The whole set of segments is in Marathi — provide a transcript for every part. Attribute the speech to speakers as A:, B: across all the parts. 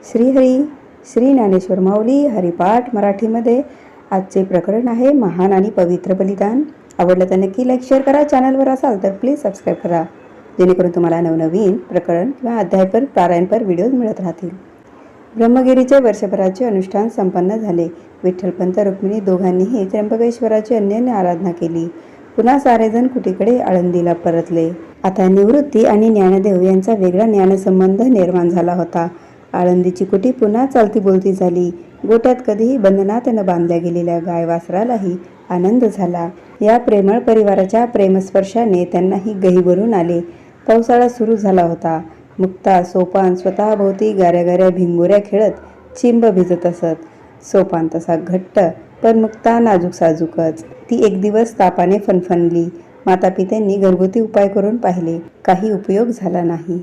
A: श्रीहरी श्री ज्ञानेश्वर माऊली हरिपाठ मराठीमध्ये आजचे प्रकरण आहे महान आणि पवित्र बलिदान। आवडलं तर नक्की लाईक शेअर करा। चॅनलवर असाल तर प्लीज सबस्क्राईब करा, जेणेकरून तुम्हाला नवनवीन प्रकरण किंवा अध्यायपर पारायणपर व्हिडिओज मिळत राहतील। ब्रह्मगिरीचे वर्षभराचे अनुष्ठान संपन्न झाले। विठ्ठलपंत रुक्मिणी दोघांनीही त्र्यंबकेश्वराची अन्योन्य आराधना केली। पुन्हा सारेजण कुटीकडे आळंदीला परतले। आता निवृत्ती आणि ज्ञानदेव यांचा वेगळा ज्ञानसंबंध निर्माण झाला होता। आळंदीची कुटी पुन्हा चालती बोलती झाली। गोट्यात कधीही बंधनात न बांधल्या गेलेल्या गाय वासरालाही आनंद झाला। या प्रेमळ परिवाराच्या प्रेमस्पर्शाने त्यांनाही गही भरून आले। पावसाळा सुरू झाला होता। मुक्ता सोपान स्वतःभोवती गाऱ्या भिंगोऱ्या खेळत चिंब भिजत असत। सोपान तसा घट्ट, पण मुक्ता नाजूक साजूकच। ती एक दिवस तापाने फणफणली। मातापित्यांनी घरगुती उपाय करून पाहिले, काही उपयोग झाला नाही।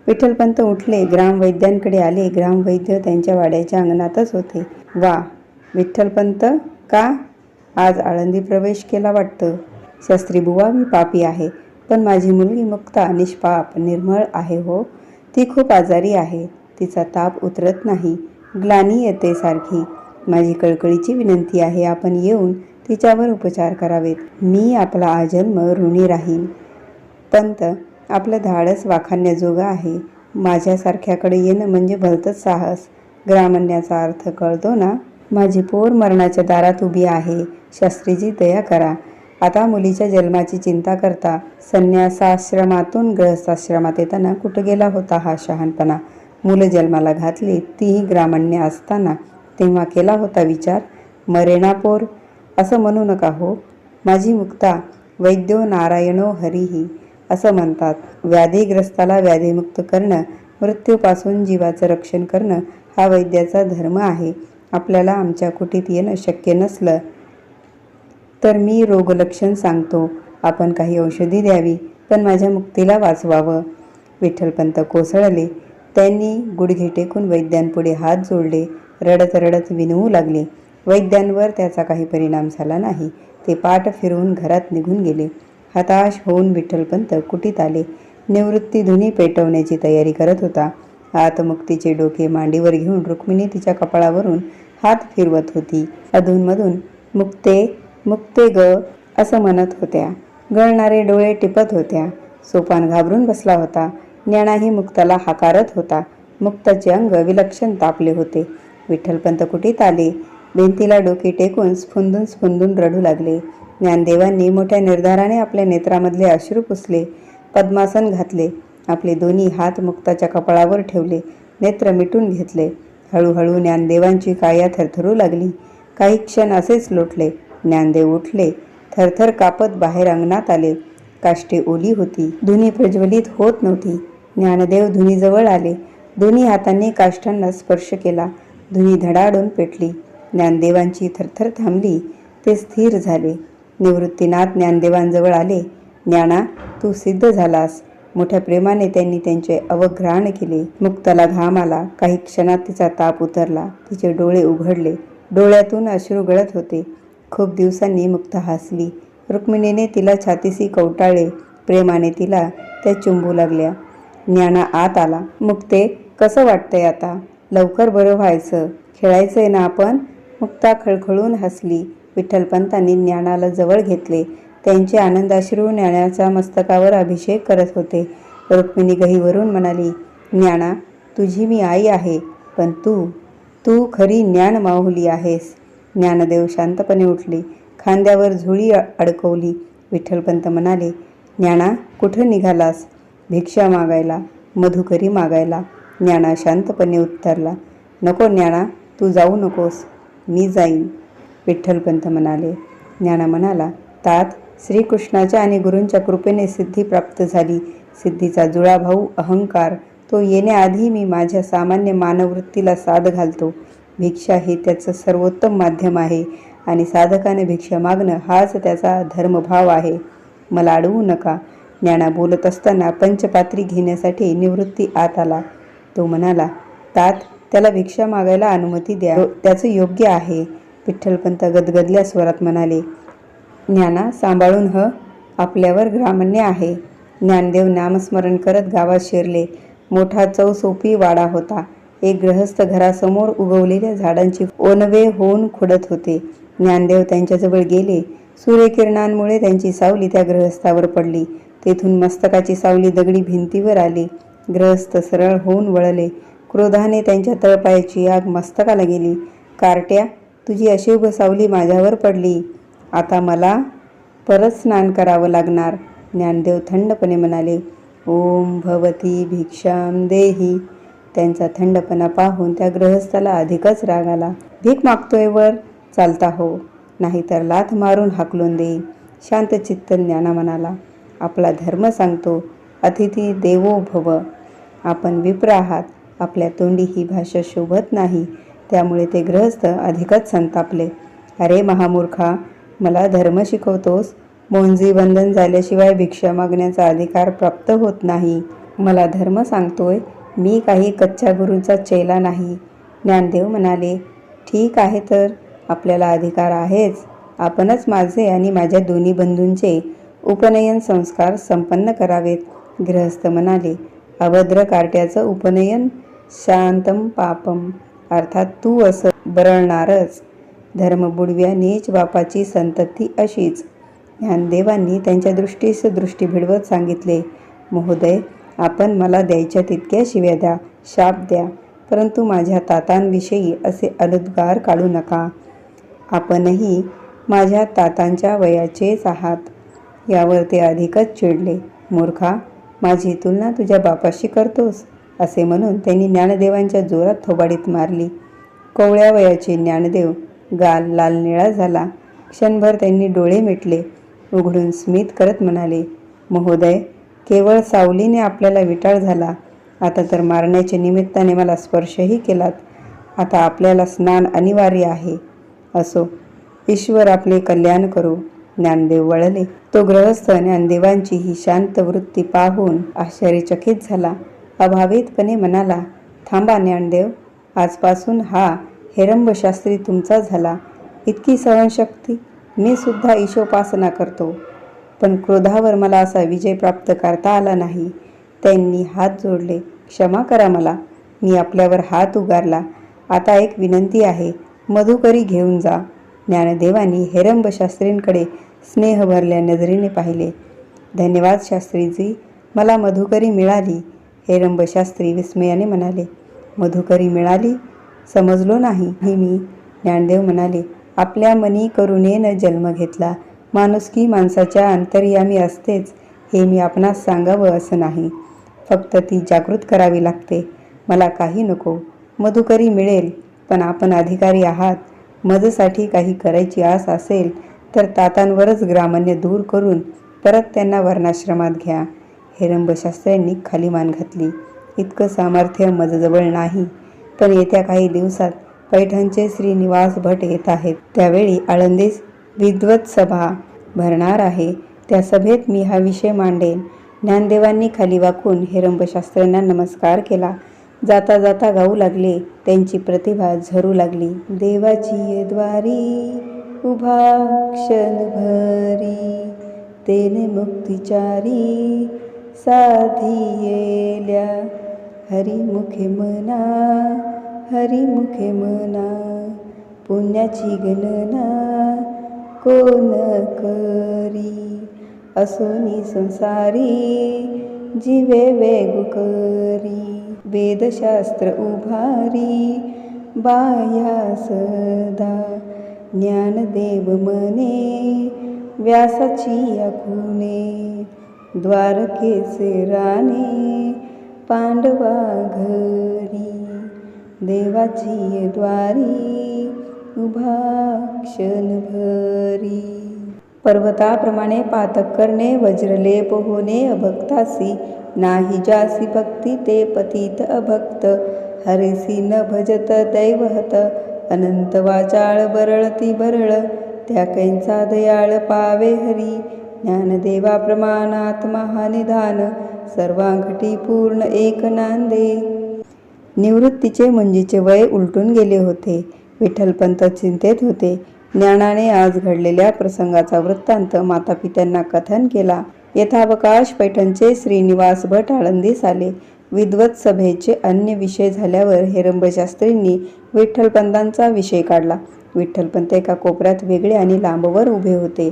A: विठ्ठलपंत उठले, ग्रामवैद्यांकडे आले। ग्रामवैद्य त्यांच्या वाड्याच्या अंगणातच होते। वा, विठ्ठलपंत का आज आळंदी प्रवेश केला वाटतं? शास्त्री बुवा, मी पापी आहे, पण माझी मुलगी मुक्ता निष्पाप निर्मळ आहे हो। ती खूप आजारी आहे, तिचा ताप उतरत नाही, ग्लानी येते सारखी। माझी कळकळीची विनंती आहे, आपण येऊन तिच्यावर उपचार करावेत। मी आपला आजन्म ऋणी राहीन। पंत, आपलं धाडस वाखाणण्याजोगं आहे। माझ्यासारख्याकडे येणं म्हणजे भलतंच साहस। ग्रामण्याचा अर्थ कळतो ना? माझी पोर मरणाच्या दारात उभी आहे, शास्त्रीजी दया करा। आता मुलीच्या जन्माची चिंता करता संन्यासाश्रमातून गृहस्थाश्रमात येताना कुठं गेला होता हा शहाणपणा? मुलं जन्माला घातली, तीही ग्रामण्य असताना, तेव्हा केला होता विचार? मरेना पोर असं म्हणू नका हो। माझी मुक्ता वैद्यो नारायणो हरिही असं म्हणतात। व्याधीग्रस्ताला व्याधीमुक्त करणं, मृत्यूपासून जीवाचं रक्षण करणं हा वैद्याचा धर्म आहे। आपल्याला आमच्या कुटीत येणं शक्य नसलं तर मी रोगलक्षण सांगतो, आपण काही औषधी द्यावी, पण माझ्या मुक्तीला वाचवावं। विठ्ठलपंत कोसळले। त्यांनी गुडघे टेकून वैद्यांपुढे हात जोडले, रडत रडत विनवू लागले। वैद्यांवर त्याचा काही परिणाम झाला नाही। ते पाठ फिरवून घरात निघून गेले। हताश होऊन विठ्ठलपंत कुटीत आले। निवृत्ती धुनी पेटवण्याची तयारी करत होता। आत मुक्तीचे डोके मांडीवर घेऊन रुक्मिणी तिच्या कपाळावरून हात फिरवत होती। अधूनमधून मुक्ते मुक्ते ग असं म्हणत होत्या। गळणारे डोळे टिपत होत्या। सोपान घाबरून बसला होता। ज्ञानाही मुक्ताला हाकारत होता। मुक्ताचे अंग विलक्षण तापले होते। विठ्ठलपंत कुटीत आले। भिंतीला डोके टेकून स्फुंदून स्फुंदून रडू लागले। ज्ञानदेवांनी मोठ्या निर्धाराने आपल्या नेत्रामधले अश्रू पुसले, पद्मासन घातले, आपले दोन्ही हात मुक्ताच्या कपाळावर ठेवले, नेत्र मिटून घेतले। हळूहळू ज्ञानदेवांची काया थरथरू लागली। काही क्षण असेच लोटले। ज्ञानदेव उठले, थरथर कापत बाहेर अंगणात आले। काष्टे ओली होती, धुनी प्रज्वलित होत नव्हती। ज्ञानदेव धुनीजवळ आले, दोन्ही हातांनी काष्ठांना स्पर्श केला। धुनी धडाडून पेटली। ज्ञानदेवांची थरथर थांबली, ते स्थिर झाले। निवृत्तीनाथ ज्ञानदेवांजवळ आले। ज्ञाना, तू सिद्ध झालास। मोठ्या प्रेमाने त्यांनी त्यांचे अवघ्राण केले। मुक्ताला घाम आला। काही क्षणात तिचा ताप उतरला, तिचे डोळे उघडले, डोळ्यातून अश्रू गळत होते। खूप दिवसांनी मुक्ता हसली। रुक्मिणीने तिला छातीशी कवटाळले, प्रेमाने तिला त्या चुंबू लागल्या। ज्ञाना आत आला। मुक्ते, कसं वाटतंय आता? लवकर बरं व्हायचं, खेळायचंय ना आपण? मुक्ता खळखळून हसली। विठ्ठलपंतांनी ज्ञानाला जवळ घेतले। त्यांचे आनंदाश्रू ज्ञानाच्या मस्तकावर अभिषेक करत होते। रुक्मिणी गहीवरून म्हणाली, ज्ञाना, तुझी मी आई आहे, पण तू खरी ज्ञान माऊली आहेस। ज्ञानदेव शांतपणे उठले, खांद्यावर झुळी अडकवली। विठ्ठलपंत म्हणाले, ज्ञाना, कुठं निघालास? भिक्षा मागायला, मधुकरी मागायला? ज्ञाना शांतपणे उत्तरला, नको ज्ञाना, तू जाऊ नकोस, मी जाईन। विठ्ठलपंत म्हणाले। ज्ञाना म्हणाला, तात, श्रीकृष्णाच्या आणि गुरूंच्या कृपेने सिद्धी प्राप्त झाली। सिद्धीचा जुळा भाऊ अहंकार, तो येण्याआधी मी माझ्या सामान्य मानववृत्तीला साद घालतो। भिक्षा हे त्याचं सर्वोत्तम माध्यम आहे आणि साधकाने भिक्षा मागणं हाच त्याचा धर्मभाव आहे। मला अडवू नका। ज्ञाना बोलत असताना पंचपात्री घेण्यासाठी निवृत्ती आत आला। तो म्हणाला, तात, त्याला भिक्षा मागायला अनुमती द्या, त्याचं योग्य आहे। विठ्ठलपंत गदगदल्या स्वरात म्हणाले, ज्ञाना, सांभाळून आपल्यावर ग्रामण्य आहे। ज्ञानदेव नामस्मरण करत गावात शिरले। मोठा चौसोपी वाडा होता। एक गृहस्थ घरासमोर उगवलेल्या झाडांची ओनवे होऊन खुडत होते. ज्ञानदेव त्यांच्याजवळ गेले. सूर्यकिरणांमुळे त्यांची सावली त्या गृहस्थावर पडली. तेथून मस्तकाची सावली दगडी भिंतीवर आली. गृहस्थ सरळ होऊन वळले. क्रोधाने त्यांच्या तळपायाची आग मस्तकाला गेली. कार्ट्या, तुझी अशुभ सावली माझ्यावर पडली. आता मला परत स्नान करावं लागणार. ज्ञानदेव थंडपणे म्हणाले, ओम भवती भिक्षाम देही. त्यांचा थंडपणा पाहून त्या गृहस्थाला अधिकच राग आला. भीक मागतोय वर, चालता हो, नाहीतर लाथ मारून हाकलून देईन. शांतचित्त ज्ञाना म्हणाला, आपला धर्म सांगतो, अतिथी देवो भव. आपण विप्र आहात, आपल्या तोंडी ही भाषा शोभत नाही. त्यामुळे ते गृहस्थ अधिकच संतापले. अरे महामूर्खा, मला धर्म शिकवतोस? मोंजी बंधन झाल्याशिवाय भिक्षा मागण्याचा अधिकार प्राप्त होत नाही. मला धर्म सांगतोय, मी काही कच्च्या गुरूंचा चेला नाही. ज्ञानदेव म्हणाले, ठीक आहे, तर आपल्याला अधिकार आहेच. आपणच माझे आणि माझ्या दोन्ही बंधूंचे उपनयन संस्कार संपन्न करावेत. गृहस्थ म्हणाले, अभद्र कार्ट्याचं उपनयन शांतम पापम, अर्थात तू असं बरळणारच. धर्मबुडव्या नीच बापाची संतती अशीच. ज्ञानदेवांनी त्यांच्या दृष्टीस दृष्टी भिडवत सांगितले, महोदय, आपण मला द्यायच्या तितक्या शिव्या द्या, शाप द्या, परंतु माझ्या तातांविषयी असे अनुद्गार काढू नका. आपणही माझ्या तातांच्या वयाचेच आहात. यावर ते अधिकच चिडले. मूर्खा, माझी तुलना तुझ्या बापाशी करतोस? असे म्हणून त्यांनी ज्ञानदेवांच्या जोरात थोबाडीत मारली. कोवळ्या वयाचे ज्ञानदेव गाल लाल निळा झाला. क्षणभर त्यांनी डोळे मिटले. उघडून स्मित करत म्हणाले, महोदय, केवळ सावलीने आपल्याला विटाळ झाला. आता तर मारण्याच्या निमित्ताने मला स्पर्शही केलात. आता आपल्याला स्नान अनिवार्य आहे. असो, ईश्वर आपले कल्याण करो. ज्ञानदेव वळले. तो गृहस्थ ज्ञानदेवांची ही शांत वृत्ती पाहून आश्चर्यचकित झाला. अभावितपणे म्हणाला, थांबा ज्ञानदेव, आजपासून हा हेरंबशास्त्री तुमचा झाला. इतकी सहनशक्ती? मी सुद्धा ईशोपासना करतो, पण क्रोधावर मला असा विजय प्राप्त करता आला नाही. त्यांनी हात जोडले. क्षमा करा मला, मी आपल्यावर हात उगारला. आता एक विनंती आहे, मधुकरी घेऊन जा. ज्ञानदेवांनी हेरंबशास्त्रींकडे स्नेह भरल्या नजरेने पाहिले. धन्यवाद शास्त्रीजी, मला मधुकरी मिळाली. हेरंबशास्त्री विस्मयाने म्हणाले, मधुकरी मिळाली? समजलो नाही मी. ज्ञानदेव म्हणाले, आपल्या मनी करुणेनं जन्म घेतला. माणुसकी माणसाच्या अंतर्यामी असतेच, हे मी आपणास सांगावं असं नाही. फक्त ती जागृत करावी लागते. मला काही नको, मधुकरी मिळेल. पण आपण अधिकारी आहात. मजसाठी काही करायची आस असेल तर तातांवरच ग्रामण्य दूर करून परत त्यांना वर्णाश्रमात घ्या. हेरंबशास्त्र्यांनी खाली मान घातली. इतकं सामर्थ्य मजजवळ नाही, पण येत्या काही दिवसात पैठणचे श्रीनिवास भट येत आहेत. त्यावेळी आळंदीस विद्वत सभा भरणार आहे. त्या सभेत मी हा विषय मांडेन. ज्ञानदेवांनी खाली वाकून हेरंबशास्त्र्यांना नमस्कार केला. जाता जाता गाऊ लागले. त्यांची प्रतिभा झरू लागली. देवाची द्वारी उभा क्षणभरी, तेने मुक्तिचारी साधियेल्या. हरिमुखे मना, हरिमुखे मना, पुण्याची गणना कोण करी. असोनी संसारी जीवे वेगु करी. वेदशास्त्र उभारी बाया सदा. ज्ञानदेव मने व्यासाची आखुने. द्वारकेचे राणे पांडवा घरी. देवाची द्वारी उभा क्षणभरी. पर्वताप्रमाणे पातक करणे, वज्रलेप होणे अभक्तासी. नाही जासी भक्ती ते पतित अभक्त. हरिसी न भजत दैवहत. अनंत वाचाळ बरळती बरळ. त्या कैंचा दयाळ पावे हरी. ज्ञानदेवा प्रमाणात महानिधान. सर्वांगठी पूर्ण एक नांदे. निवृत्तीचे मुंजीचे वय उलटून गेले होते. विठ्ठलपंत चिंतेत होते. ज्ञानाने आज घडलेल्या प्रसंगाचा वृत्तांत मातापित्यांना कथन केला. यथावकाश पैठणचे श्रीनिवास भट आळंदीस आले. विद्वत सभेचे अन्य विषय झाल्यावर हेरंबशास्त्रींनी विठ्ठलपंतांचा विषय काढला. विठ्ठलपंत एका कोपऱ्यात वेगळे आणि लांबवर उभे होते.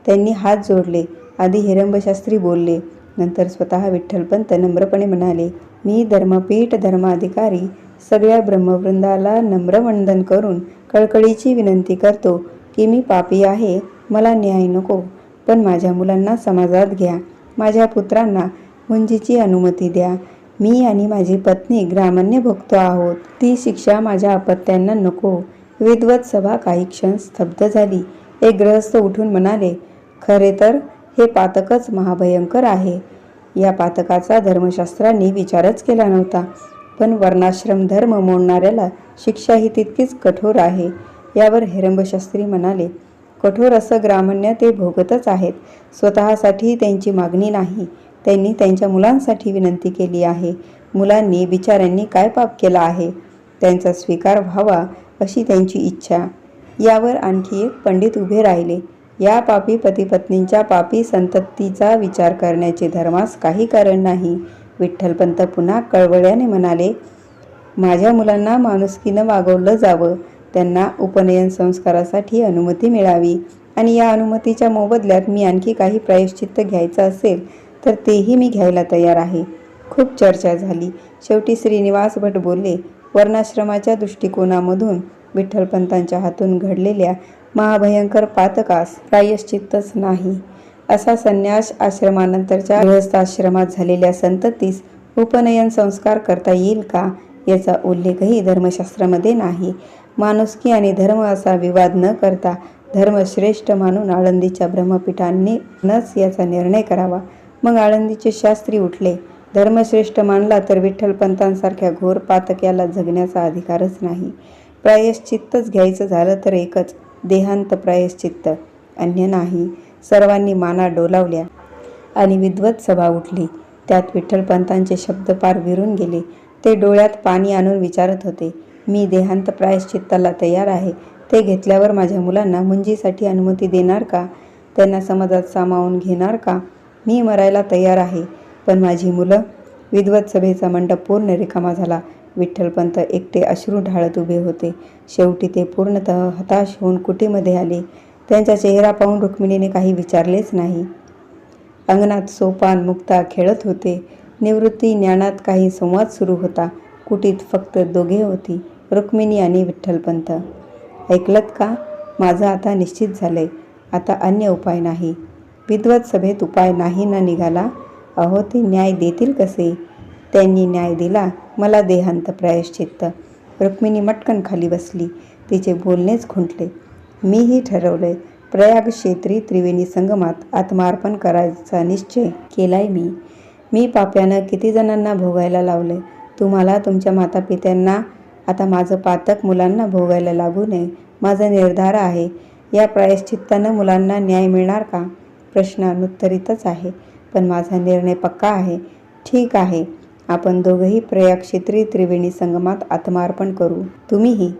A: त्यांनी हात जोडले. आधी हेरंबशास्त्री बोलले. नंतर स्वतः विठ्ठलपंत नम्रपणे म्हणाले, मी धर्मपीठ धर्माधिकारी सगळ्या ब्रह्मवृंदाला नम्र वंदन करून कळकळीची विनंती करतो की मी पापी आहे, मला न्याय नको, पण माझ्या मुलांना समाजात घ्या, माझ्या पुत्रांना मुंजीची अनुमती द्या. मी आणि माझी पत्नी ग्रामण्य भोगतो आहोत, ती शिक्षा माझ्या अपत्यांना नको. विद्वत सभा काही क्षण स्तब्ध झाली. एक गृहस्थ उठून म्हणाले, खरे तर हे पातकच महाभयंकर आहे. या पातकाचा धर्मशास्त्रांनी विचारच केला नव्हता, पण वर्णाश्रम धर्म मोडणाऱ्याला शिक्षा ही तितकीच कठोर आहे. यावर हेरंबशास्त्री म्हणाले, कठोर असं ग्रामण्य ते भोगतच आहेत. स्वतःसाठी त्यांची मागणी नाही, त्यांनी त्यांच्या मुलांसाठी विनंती केली आहे. मुलांनी बिचाऱ्यांनी काय पाप केला आहे, त्यांचा स्वीकार व्हावा अशी त्यांची इच्छा. यावर आणखी एक पंडित उभे राहिले. या पापी पतिपत्नींच्या पापी संततीचा विचार करण्याचे धर्मास काही कारण नाही. विठ्ठलपंत पुन्हा कळवळ्याने म्हणाले, माझ्या मुलांना माणुसकीनं वागवलं जावं, त्यांना उपनयन संस्कारासाठी अनुमती मिळावी आणि या अनुमतीच्या मोबदल्यात मी आणखी काही प्रायश्चित्त घ्यायचं असेल तर तेही मी घ्यायला तयार आहे. खूप चर्चा झाली. शेवटी श्रीनिवास भट बोलले, वर्णाश्रमाच्या दृष्टिकोनामधून विठ्ठलपंतांच्या हातून घडलेल्या महाभयंकर पातकास प्रायश्चित्तच नाही. असा संन्यास आश्रमानंतरच्या गृहस्थाश्रमात झालेल्या संततीस उपनयन संस्कार करता येईल का, याचा उल्लेखही धर्मशास्त्रामध्ये नाही. माणुसकी आणि धर्म असा विवाद न करता धर्मश्रेष्ठ मानून आळंदीच्या ब्रह्मपीठांनीच याचा निर्णय करावा. मग आळंदीचे शास्त्री उठले, धर्मश्रेष्ठ मानला तर विठ्ठलपंतांसारख्या घोर पातक्याला जगण्याचा अधिकारच नाही. प्रायश्चित्तच घ्यायचं झालं तर एकच, देहांत प्रायश्चित्त, अन्य नाही. सर्वांनी माना डोलावल्या आणि विद्वत सभा उठली. त्यात विठ्ठलपंतांचे शब्द पार विरून गेले. ते डोळ्यात पाणी आणून विचारत होते, मी देहांत प्रायश्चित्ताला तयार आहे. ते घेतल्यावर माझ्या मुलांना मुंजीसाठी अनुमती देणार का, त्यांना समाजात सामावून घेणार का? मी मरायला तयार आहे, पण माझी मुलं. विद्वत सभेचा मंडप पूर्ण रिकामा झाला. विठ्ठलपंत एकटे अश्रू ढाळत उभे होते. शेवटी ते पूर्णतः हताश होऊन कुटीमध्ये आले. त्यांचा चेहरा पाहून रुक्मिणीने काही विचारलेच नाही. अंगणात सोपान मुक्ता खेळत होते. निवृत्ती ज्ञानात काही संवाद सुरू होता. कुटीत फक्त दोघे होती, रुक्मिणी आणि विठ्ठलपंत. ऐकलत का, माझं आता निश्चित झालंय, आता अन्य उपाय नाही. विद्वत सभेत उपाय नाही ना निघाला. अहो, ते न्याय देतील कसे? त्यांनी न्याय दिला, मला देहांत प्रायश्चित्त. रुक्मिणी मटकन खाली बसली. तिचे बोलणेच खुंटले. मीही ठरवलंय, प्रयाग क्षेत्री त्रिवेणी संगमात आत्मार्पण करायचा निश्चय केलाय मी पाप्यानं किती जणांना भोगायला लावलंय. तुम्हाला तुमच्या मातापित्यांना, आता माझं पातक मुलांना भोगायला लागू नये, माझा निर्धार आहे. या प्रायश्चित्तानं मुलांना न्याय मिळणार का? प्रश्न अनुत्तरितच आहे, पण माझा निर्णय पक्का आहे. ठीक आहे, आपण दोघंही प्रयाग क्षेत्री त्रिवेणी संगमात आत्मार्पण करू. तुम्हीही.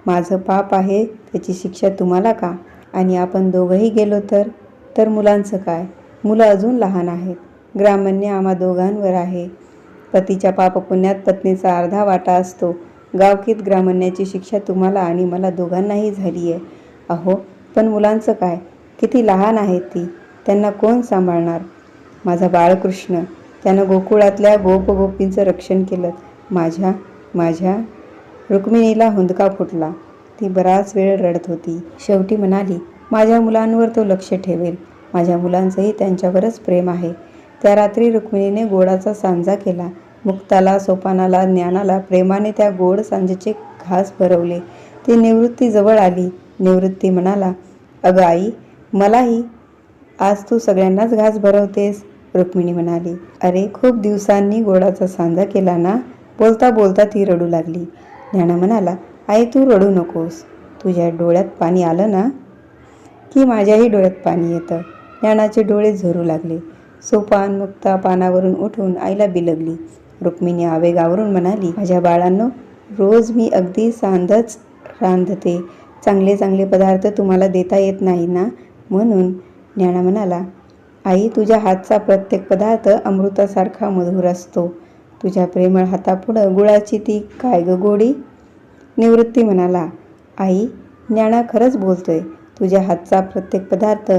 A: माझं पाप आहे, त्याची शिक्षा तुम्हाला का? आणि आपण दोघंही गेलो तर मुलांचं काय? मुलं अजून लहान आहेत. ग्रामण्य आम्हा दोघांवर आहे. पतीच्या पापपुण्यात पत्नीचा अर्धा वाटा असतो. गावकीत ग्रामण्याची शिक्षा तुम्हाला आणि मला दोघांनाही झाली आहे. अहो, पण मुलांचं काय? किती लहान आहेत ती, त्यांना कोण सांभाळणार? माझा बाळकृष्ण, त्यानं गोकुळातल्या गोपगोपींचं रक्षण केलं. माझ्या रुक्मिणीला हुंदका फुटला. ती बराच वेळ रडत होती. शेवटी म्हणाली, माझ्या मुलांवर तो लक्ष ठेवेल. माझ्या मुलांचंही त्यांच्यावरच प्रेम आहे. त्या रात्री रुक्मिणीने गोडाचा सांजा केला. मुक्ताला, सोपानाला, ज्ञानाला प्रेमाने त्या गोड सांजेचे घास भरवले. ती निवृत्ती जवळ आली. निवृत्ती म्हणाला, अगं आई, मलाही. आज तू सगळ्यांनाच घास भरवतेस. रुक्मिणी म्हणाली, अरे, खूप दिवसांनी गोडाचा सांजा केला ना. बोलता बोलता ती रडू लागली. ज्ञाना म्हणाला, आई, तू रडू नकोस. तुझ्या डोळ्यात पाणी आलं ना, की माझ्याही डोळ्यात पाणी येतं. ज्ञानाचे डोळे झरू लागले. सोपान मुक्ता पानावरून उठून आईला बिलगली. रुक्मिणी आवेगावरून म्हणाली, माझ्या बाळांनो, रोज मी अगदी सांधच रांधते. चांगले चांगले पदार्थ तुम्हाला देता येत नाही ना, म्हणून. ज्ञाना म्हणाला, आई, तुझ्या हातचा प्रत्येक पदार्थ अमृतासारखा मधुर असतो. तुझ्या प्रेमळ हातापुढं गुळाची ती काय ग गोडी. निवृत्ती म्हणाला, आई, ज्ञाना खरंच बोलतोय. तुझ्या हातचा प्रत्येक पदार्थ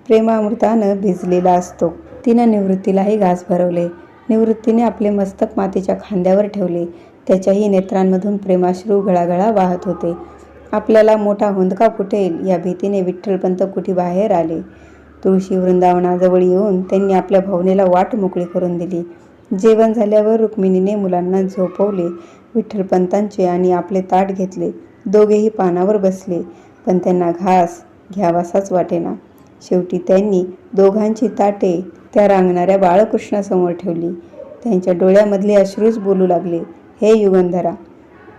A: प्रेमामृतानं भिजलेला असतो. तिनं निवृत्तीलाही घास भरवले. निवृत्तीने आपले मस्तक मातेच्या खांद्यावर ठेवले. त्याच्याही नेत्रांमधून प्रेमाश्रू गळागळा वाहत होते. आपल्याला मोठा हुंदका फुटेल या भीतीने विठ्ठलपंत कुठी बाहेर आले. तुळशी वृंदावनाजवळ येऊन त्यांनी आपल्या भावनेला वाट मोकळी करून दिली. जेवण झाल्यावर रुक्मिणीने मुलांना झोपवले. विठ्ठलपंतांचे आणि आपले ताट घेतले. दोघेही पानावर बसले, पण त्यांना घास घ्यावासाच वाटेना. शेवटी त्यांनी दोघांची ताटे त्या रांगणाऱ्या बाळकृष्णासमोर ठेवली. त्यांच्या डोळ्यामधले अश्रूच बोलू लागले, हे युगंधरा,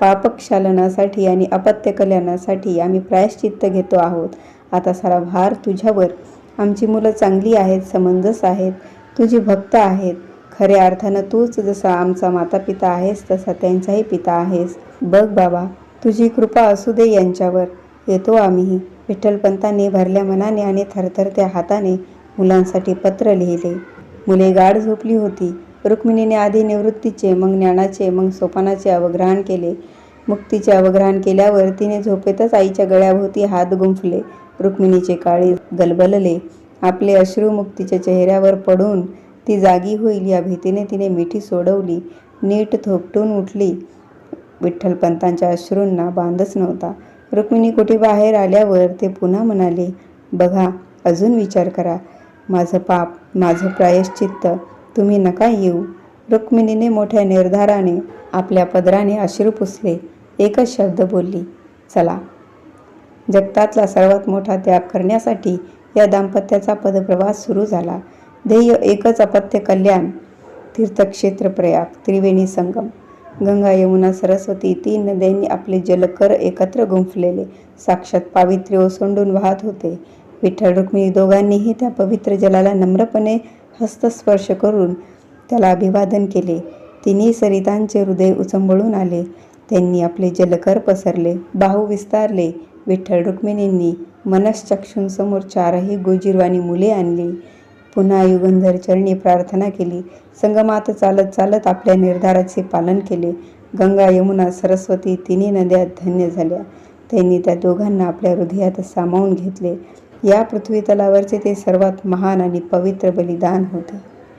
A: पापक्षालनासाठी आणि अपत्य कल्याणासाठी आम्ही प्रायश्चित्त घेतो आहोत. आता सारा भार तुझ्यावर. आमची मुलं चांगली आहेत, समंजस आहेत, तुझी भक्त आहेत. खऱ्या अर्थानं तूच जसा आमचा माता पिता आहेस तसा त्यांचाही पिता आहेस. बघ बाबा, तुझी कृपा असू दे यांच्यावर. येतो आम्हीही. विठ्ठलपंतांनी भरल्या मनाने आणि थरथरत्या हाताने मुलांसाठी पत्र लिहिले. मुले गाढ झोपली होती. रुक्मिणीने आधी निवृत्तीचे, मग ज्ञानाचे, मग सोपानाचे अवग्रहण केले. मुक्तीचे अवग्रहण केल्यावर तिने झोपेतच आईच्या गळ्याभोवती हात गुंफले. रुक्मिणीचे काळे गलबलले. आपले अश्रू मुक्तीच्या चेहऱ्यावर पडून ती जागी होईल या भीतीने तिने मिठी सोडवली. नीट थोपटून उठली. विठ्ठलपंतांच्या अश्रूंना बांधच नव्हता. रुक्मिणी कुठे बाहेर आल्यावर ते पुन्हा म्हणाले, बघा, अजून विचार करा. माझं पाप, माझं प्रायश्चित्त, तुम्ही नका येऊ. रुक्मिणीने मोठ्या निर्धाराने आपल्या पदराने अश्रू पुसले. एकच शब्द बोलली, चला. जगतातला सर्वात मोठा त्याग करण्यासाठी या दाम्पत्याचा पदप्रवास सुरू झाला. ध्येय एकच, अपत्य कल्याण. तीर्थक्षेत्र प्रयाग, त्रिवेणी संगम. गंगा, यमुना, सरस्वती, 3 नद्यांनी आपले जलकर एकत्र गुंफलेले साक्षात पावित्र्य ओसंडून वाहत होते. विठ्ठल रुक्मिणी दोघांनीही त्या पवित्र जलाला नम्रपणे हस्तस्पर्श करून त्याला अभिवादन केले. तिन्ही सरितांचे हृदय उचंबळून आले. त्यांनी आपले जलकर पसरले, बाहू विस्तारले. विठ्ठल रुक्मिणींनी मनश्चक्षूंसमोर 4ही गोजीरवाणी मुले आणली. पुन्हा युगंधर चरणी प्रार्थना केली. संगमात चालत चालत आपल्या निर्धाराचे पालन केले. गंगा, यमुना, सरस्वती, तिन्ही नद्या धन्य झाल्या. त्यांनी त्या दोघांना आपल्या हृदयात सामावून घेतले. या पृथ्वी तलावरचे ते सर्वात महान आणि पवित्र बलिदान होते.